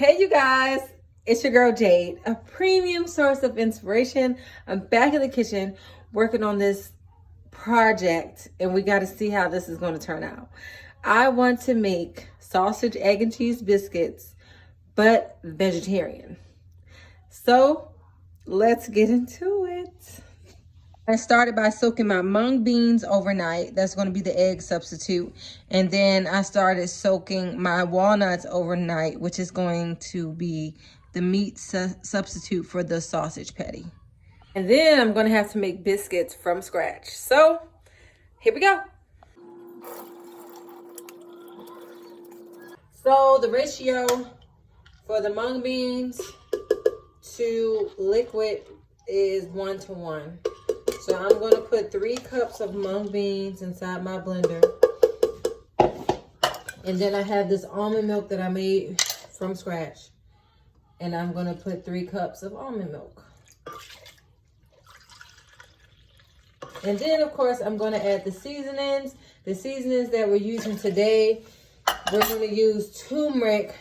Hey you guys, it's your girl Jade, a premium source of inspiration. I'm back in the kitchen working on this project and we got to see how this is going to turn out. I want to make sausage, egg, and cheese biscuits, but vegetarian. So let's get into it. I started by soaking my mung beans overnight. That's going to be the egg substitute. And then I started soaking my walnuts overnight, which is going to be the meat substitute for the sausage patty. And then I'm going to have to make biscuits from scratch. So here we go. So the ratio for the mung beans to liquid is 1:1. So I'm going to put 3 cups of mung beans inside my blender. And then I have this almond milk that I made from scratch. And I'm going to put 3 cups of almond milk. And then, of course, I'm going to add the seasonings. The seasonings that we're using today, we're going to use turmeric,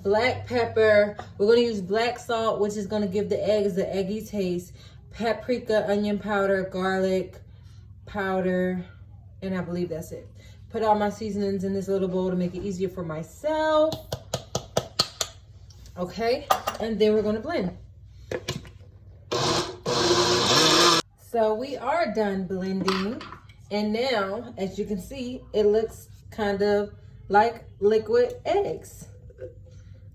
black pepper. We're going to use black salt, which is going to give the eggs the eggy taste. Paprika, onion powder, garlic powder, and I believe that's it. Put all my seasonings in this little bowl to make it easier for myself. Okay, and then we're going to blend. So we are done blending, and now, as you can see, it looks kind of like liquid eggs.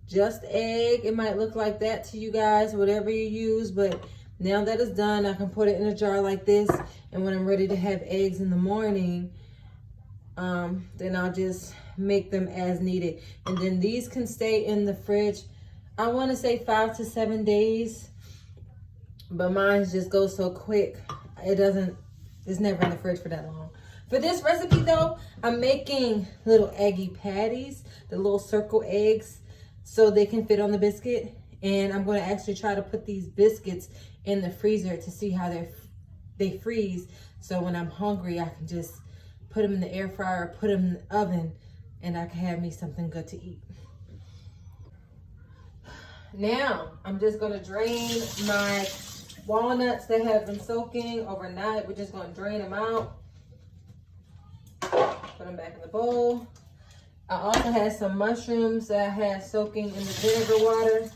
Just egg. It might look like that to you guys, whatever you use, but now that it's done, I can put it in a jar like this, and when I'm ready to have eggs in the morning, then I'll just make them as needed. And then these can stay in the fridge, I want to say 5 to 7 days, but mine just goes so quick. It's never in the fridge for that long. For this recipe though, I'm making little eggy patties, the little circle eggs, so they can fit on the biscuit. And I'm going to actually try to put these biscuits in the freezer to see how they freeze. So when I'm hungry, I can just put them in the air fryer or put them in the oven and I can have me something good to eat. Now, I'm just going to drain my walnuts that have been soaking overnight. We're just going to drain them out. Put them back in the bowl. I also had some mushrooms that I had soaking in the vinegar water.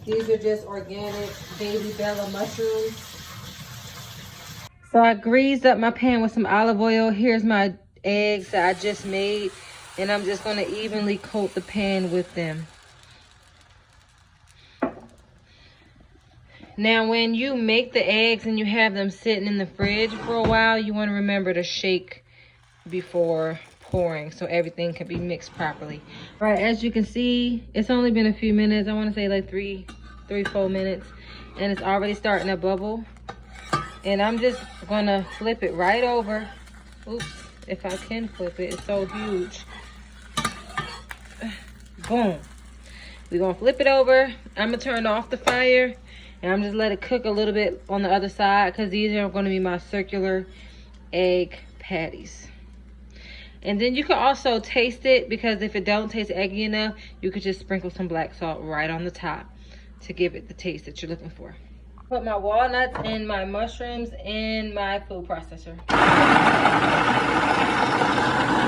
These are just organic baby Bella mushrooms. So I greased up my pan with some olive oil. Here's my eggs that I just made. And I'm just going to evenly coat the pan with them. Now when you make the eggs and you have them sitting in the fridge for a while, you want to remember to shake before pouring so everything can be mixed properly. All right, as you can see, it's only been a few minutes. I want to say like 3-4 minutes, and it's already starting to bubble. And I'm just gonna flip it right over. Oops, if I can flip it, it's so huge. Boom. We're gonna flip it over. I'm gonna turn off the fire and I'm just let it cook a little bit on the other side, because these are going to be my circular egg patties. And then you can also taste it, because if it don't taste eggy enough, you could just sprinkle some black salt right on the top to give it the taste that you're looking for. Put my walnuts and my mushrooms in my food processor.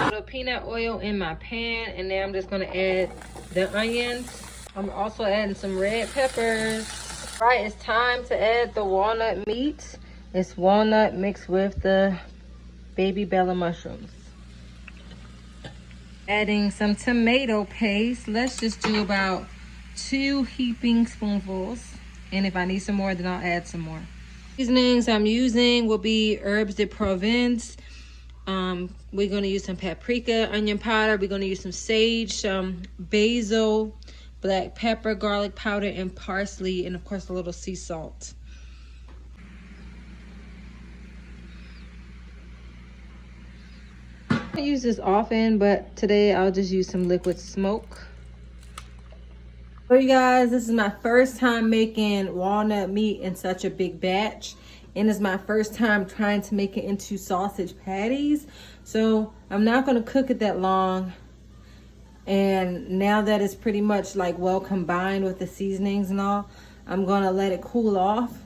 Put a peanut oil in my pan, and then I'm just going to add the onions. I'm also adding some red peppers. All right, it's time to add the walnut meat. It's walnut mixed with the baby Bella mushrooms. Adding some tomato paste. Let's just do about 2 heaping spoonfuls. And if I need some more, then I'll add some more. Seasonings I'm using will be herbs de Provence. We're going to use some paprika, onion powder. We're going to use some sage, some basil, black pepper, garlic powder, and parsley, and of course a little sea salt. I use this often, but today I'll just use some liquid smoke. So you guys, this is my first time making walnut meat in such a big batch, and it's my first time trying to make it into sausage patties. So I'm not going to cook it that long. And now that it's pretty much like well combined with the seasonings and all, I'm gonna let it cool off.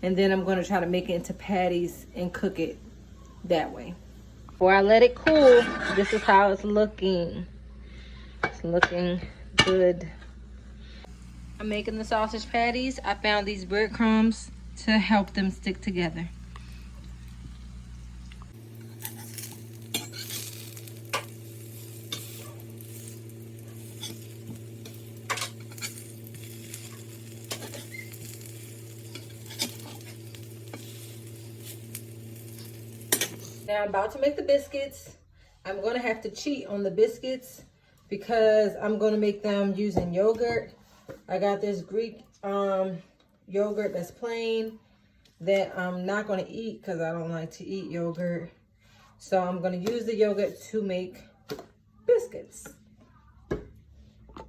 And then I'm gonna try to make it into patties and cook it that way. Before I let it cool, this is how it's looking. It's looking good. I'm making the sausage patties. I found these breadcrumbs to help them stick together. Now I'm about to make the biscuits. I'm gonna have to cheat on the biscuits because I'm gonna make them using yogurt. I got this Greek yogurt that's plain that I'm not gonna eat because I don't like to eat yogurt. So I'm gonna use the yogurt to make biscuits. To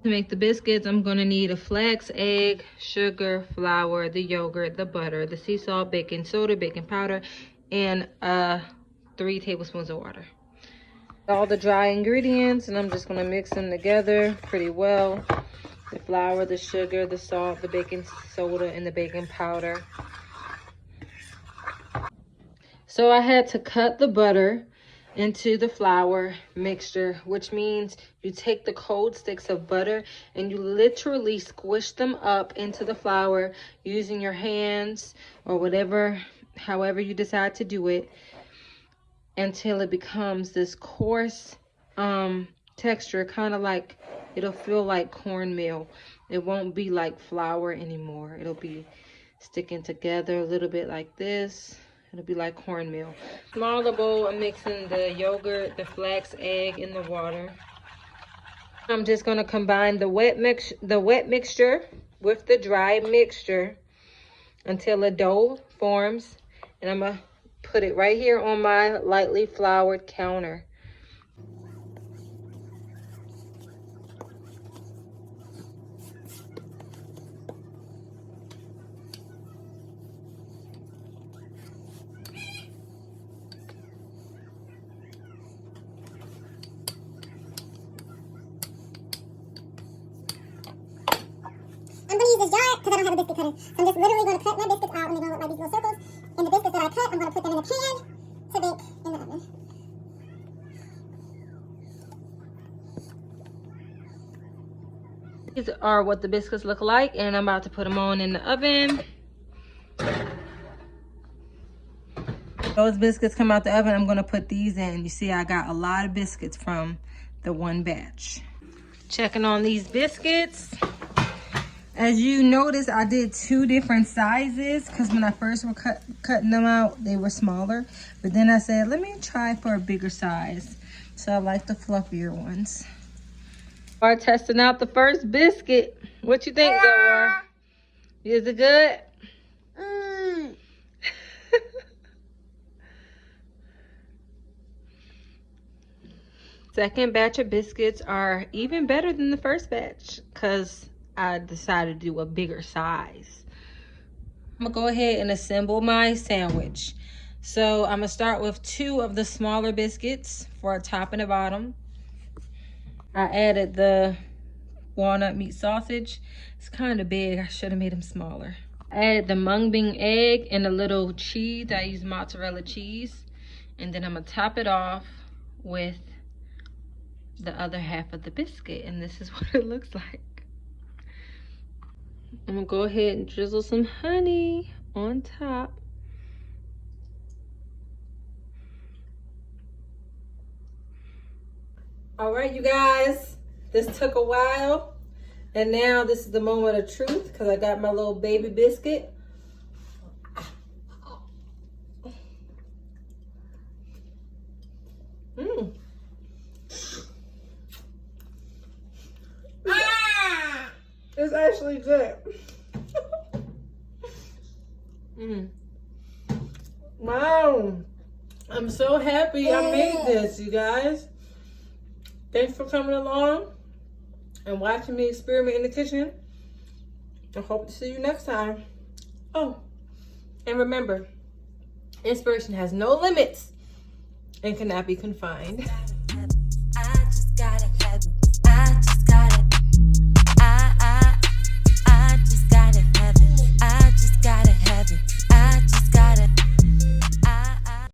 make the biscuits, I'm gonna need a flax egg, sugar, flour, the yogurt, the butter, the sea salt, baking soda, baking powder, and 3 tablespoons of water. All the dry ingredients, and I'm just gonna mix them together pretty well. The flour, the sugar, the salt, the baking soda, and the baking powder. So I had to cut the butter into the flour mixture, which means you take the cold sticks of butter and you literally squish them up into the flour using your hands or whatever, however you decide to do it, until it becomes this coarse texture, kind of like, it'll feel like cornmeal. It won't be like flour anymore. It'll be sticking together a little bit like this. It'll be like cornmeal. Smaller bowl, I'm mixing the yogurt, the flax egg, and the water. I'm just gonna combine the wet mixture with the dry mixture until a dough forms, and I'm gonna put it right here on my lightly floured counter. I'm going to use this jar because I don't have a biscuit cutter. So I'm just literally going to cut my biscuits out, and they're going to look like these little circles. And the biscuits that I cut, I'm going to put them in a pan to bake in the oven. These are what the biscuits look like, and I'm about to put them on in the oven. Those biscuits come out the oven. I'm going to put these in. You see, I got a lot of biscuits from the one batch. Checking on these biscuits. As you notice, I did 2 different sizes because when I first were cutting them out, they were smaller. But then I said, let me try for a bigger size. So I like the fluffier ones. We're testing out the first biscuit. What you think, Zoar? Is it good? Second batch of biscuits are even better than the first batch because I decided to do a bigger size. I'm gonna go ahead and assemble my sandwich. So I'm gonna start with 2 of the smaller biscuits for a top and a bottom. I added the walnut meat sausage. It's kind of big. I should have made them smaller. I added the mung bean egg and a little cheese. I use mozzarella cheese. And then I'm gonna top it off with the other half of the biscuit, and this is what it looks like. I'm gonna go ahead and drizzle some honey on top. All right, you guys, this took a while, and now this is the moment of truth because I got my little baby biscuit. It's actually good. Wow. I'm so happy I made this, you guys. Thanks for coming along and watching me experiment in the kitchen. I hope to see you next time. Oh, and remember, inspiration has no limits and cannot be confined.